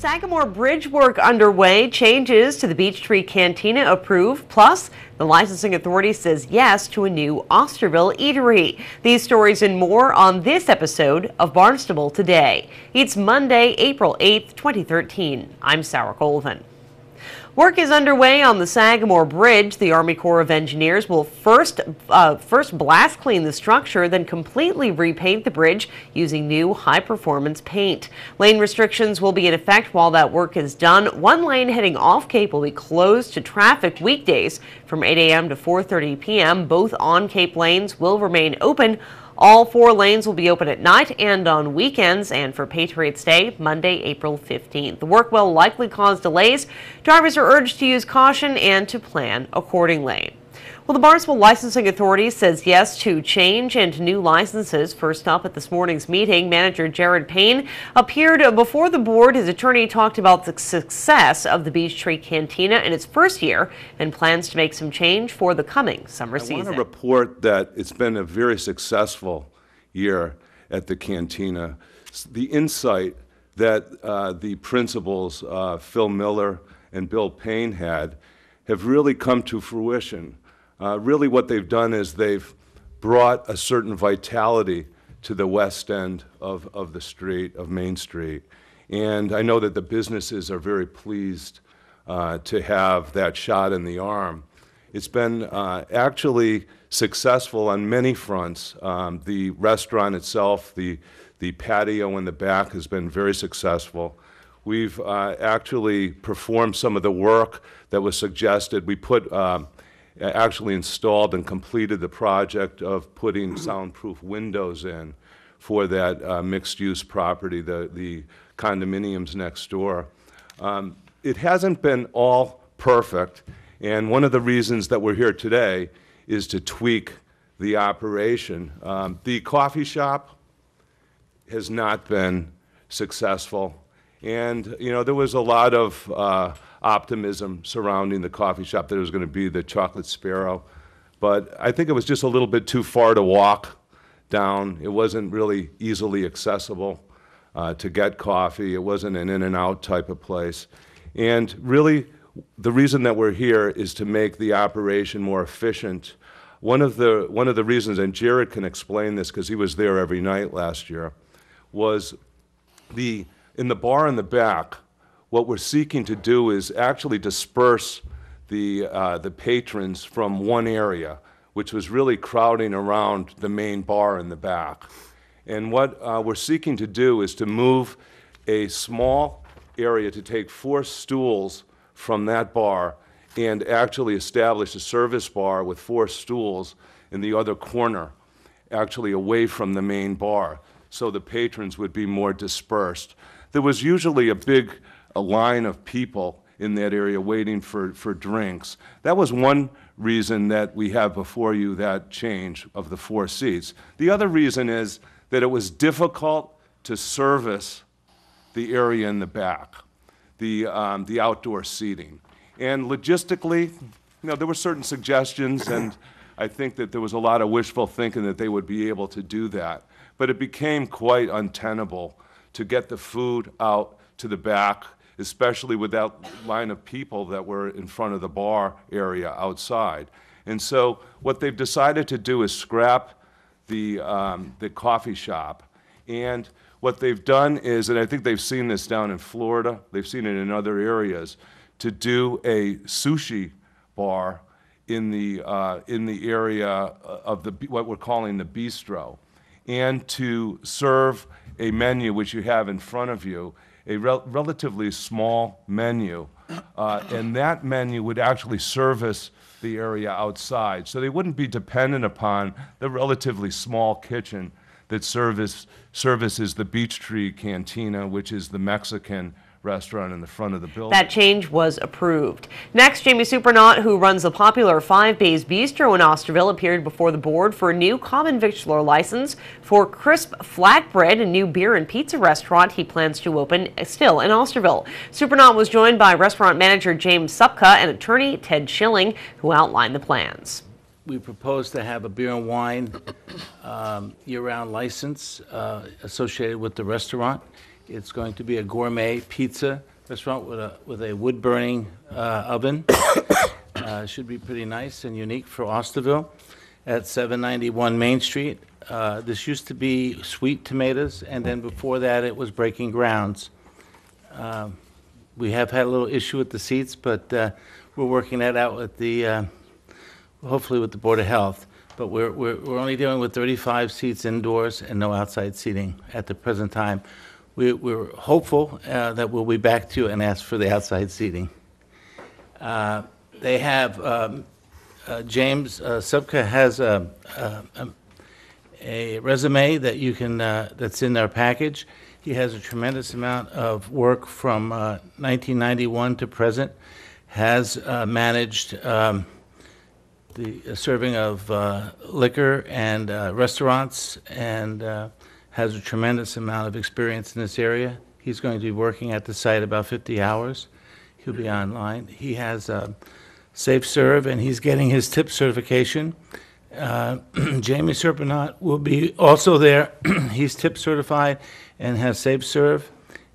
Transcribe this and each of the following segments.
Sagamore Bridge work underway. Changes to the Beech Tree Cantina approved. Plus, the licensing authority says yes to a new Osterville eatery. These stories and more on this episode of Barnstable Today. It's Monday, April 8th, 2013. I'm Sarah Colvin. Work is underway on the Sagamore Bridge. The Army Corps of Engineers will first blast clean the structure, then completely repaint the bridge using new high-performance paint. Lane restrictions will be in effect while that work is done. One lane heading off Cape will be closed to traffic weekdays from 8 a.m. to 4:30 p.m. Both on-Cape lanes will remain open. All 4 lanes will be open at night and on weekends, and for Patriots Day, Monday, April 15th. The work will likely cause delays. Drivers are urged to use caution and to plan accordingly. Well, the Barnstable Licensing Authority says yes to change and new licenses. First up at this morning's meeting, manager Jared Payne appeared before the board. His attorney talked about the success of the Beech Tree Cantina in its first year and plans to make some change for the coming summer season. I want to report that it's been a very successful year at the Cantina. The insight that the principals, Phil Miller and Bill Payne, had have really come to fruition. Really what they've done is they've brought a certain vitality to the west end of the street, of Main Street. And I know that the businesses are very pleased to have that shot in the arm. It's been actually successful on many fronts. The restaurant itself, the patio in the back has been very successful. We've actually performed some of the work that was suggested. We actually installed and completed the project of putting soundproof windows in for that mixed-use property, the condominiums next door. It hasn't been all perfect, and one of the reasons that we're here today is to tweak the operation. The coffee shop has not been successful, and there was a lot of optimism surrounding the coffee shop that it was going to be the Chocolate Sparrow, but I think it was just a little bit too far to walk down. It wasn't really easily accessible to get coffee. It wasn't an in-and-out type of place. And really, the reason that we're here is to make the operation more efficient. One of the reasons, and Jared can explain this because he was there every night last year, was in the bar in the back, what we're seeking to do is actually disperse the patrons from one area, which was really crowding around the main bar in the back. And what we're seeking to do is to move a small area to take 4 stools from that bar and actually establish a service bar with 4 stools in the other corner, actually away from the main bar, so the patrons would be more dispersed. There was usually a line of people in that area waiting for drinks. That was one reason that we have before you that change of the 4 seats. The other reason is that it was difficult to service the area in the back, the outdoor seating. And logistically, there were certain suggestions, and I think that there was a lot of wishful thinking that they would be able to do that. But it became quite untenable to get the food out to the back, especially with that line of people that were in front of the bar area outside. And so what they've decided to do is scrap the coffee shop. And what they've done is, and I think they've seen this down in Florida, they've seen it in other areas, to do a sushi bar in the area of what we're calling the bistro, and to serve a menu which you have in front of you, a relatively small menu, and that menu would actually service the area outside. So they wouldn't be dependent upon the relatively small kitchen that services the Beech Tree Cantina, which is the Mexican restaurant in the front of the building. That change was approved. Next, Jamie Supernaut, who runs the popular Five Bays Bistro in Osterville, appeared before the board for a new common victualler license for crisp flatbread, a new beer and pizza restaurant he plans to open still in Osterville. Supernaut was joined by restaurant manager James Supka and attorney Ted Schilling, who outlined the plans. We propose to have a beer and wine year-round license associated with the restaurant. It's going to be a gourmet pizza restaurant with a wood-burning oven. Should be pretty nice and unique for Osterville at 791 Main Street. This used to be Sweet Tomatoes, and then before that, it was Breaking Grounds. We have had a little issue with the seats, but we're working that out with the, hopefully with the Board of Health. But we're only dealing with 35 seats indoors and no outside seating at the present time. We're hopeful that we'll be back to you and ask for the outside seating. They have, James Subka has a resume that you can, that's in our package. He has a tremendous amount of work from 1991 to present, has managed the serving of liquor and restaurants, and has a tremendous amount of experience in this area. He's going to be working at the site about 50 hours. He'll be online. He has Safe Serve, and he's getting his tip certification. Jamie Serpenot will be also there. He's tip certified and has Safe Serve,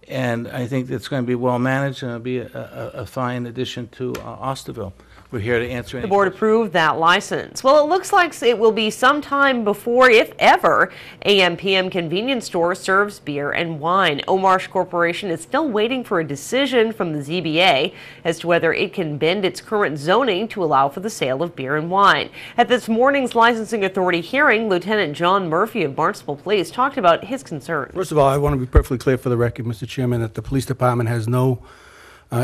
and I think it's going to be well managed, and it'll be a fine addition to Osterville. We're here to answer any The board approved that license. Well, it looks like it will be sometime before, if ever, AM/PM convenience store serves beer and wine. Omarsh Corporation is still waiting for a decision from the ZBA as to whether it can bend its current zoning to allow for the sale of beer and wine. At this morning's licensing authority hearing, Lieutenant John Murphy of Barnstable Police talked about his concerns. First of all, I want to be perfectly clear for the record, Mr. Chairman, that the police department has no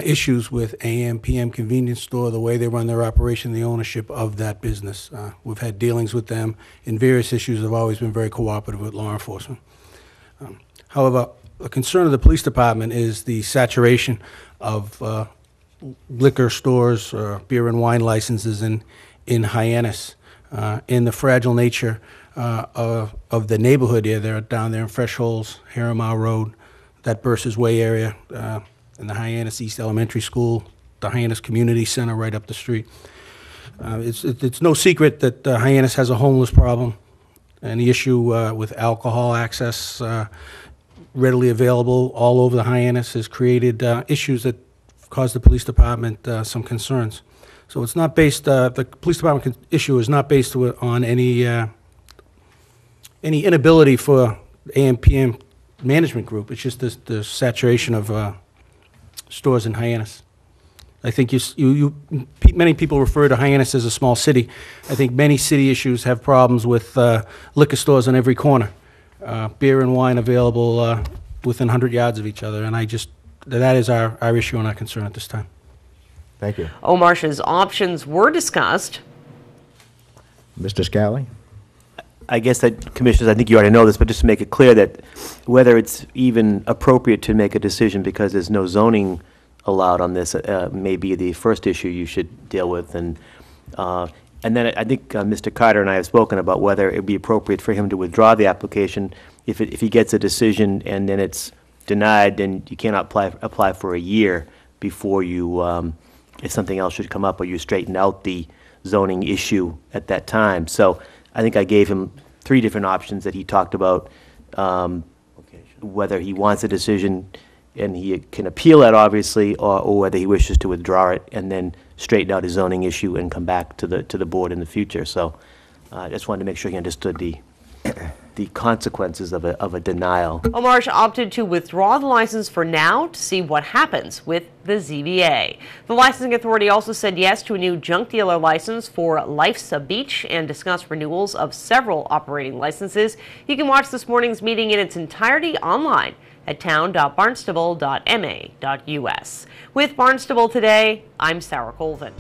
issues with AM/PM convenience store, the way they run their operation, the ownership of that business. We've had dealings with them in various issues. Have always been very cooperative with law enforcement. However, a concern of the police department is the saturation of liquor stores, beer and wine licenses in Hyannis, in the fragile nature of the neighborhood here. They're down there in Fresh Holes, Harriman Road, that Bursar's Way area, in the Hyannis East Elementary School, the Hyannis Community Center right up the street. It's no secret that Hyannis has a homeless problem, and the issue with alcohol access readily available all over the Hyannis has created issues that cause the police department some concerns. So it's not based, the police department issue is not based on any inability for AM/PM management group. It's just the saturation of stores in Hyannis. I think many people refer to Hyannis as a small city. I think many city issues have problems with liquor stores on every corner, beer and wine available within 100 yards of each other, and that is our issue and our concern at this time. Thank you. Omarsh's options were discussed. Mr. Scally? I guess that, Commissioners, I think you already know this, but just to make it clear that whether it's even appropriate to make a decision because there's no zoning allowed on this may be the first issue you should deal with. And then I think Mr. Carter and I have spoken about whether it would be appropriate for him to withdraw the application. If he gets a decision and then it's denied, then you cannot apply for a year before you, if something else should come up or you straighten out the zoning issue at that time. So I think I gave him 3 different options that he talked about, whether he wants a decision and he can appeal that, obviously, or whether he wishes to withdraw it and then straighten out his zoning issue and come back to the board in the future. So I just wanted to make sure he understood the consequences of a denial. Omarsh opted to withdraw the license for now to see what happens with the ZBA. The licensing authority also said yes to a new junk dealer license for Life's a Beach and discussed renewals of several operating licenses. You can watch this morning's meeting in its entirety online at town.barnstable.ma.us. With Barnstable Today, I'm Sarah Colvin.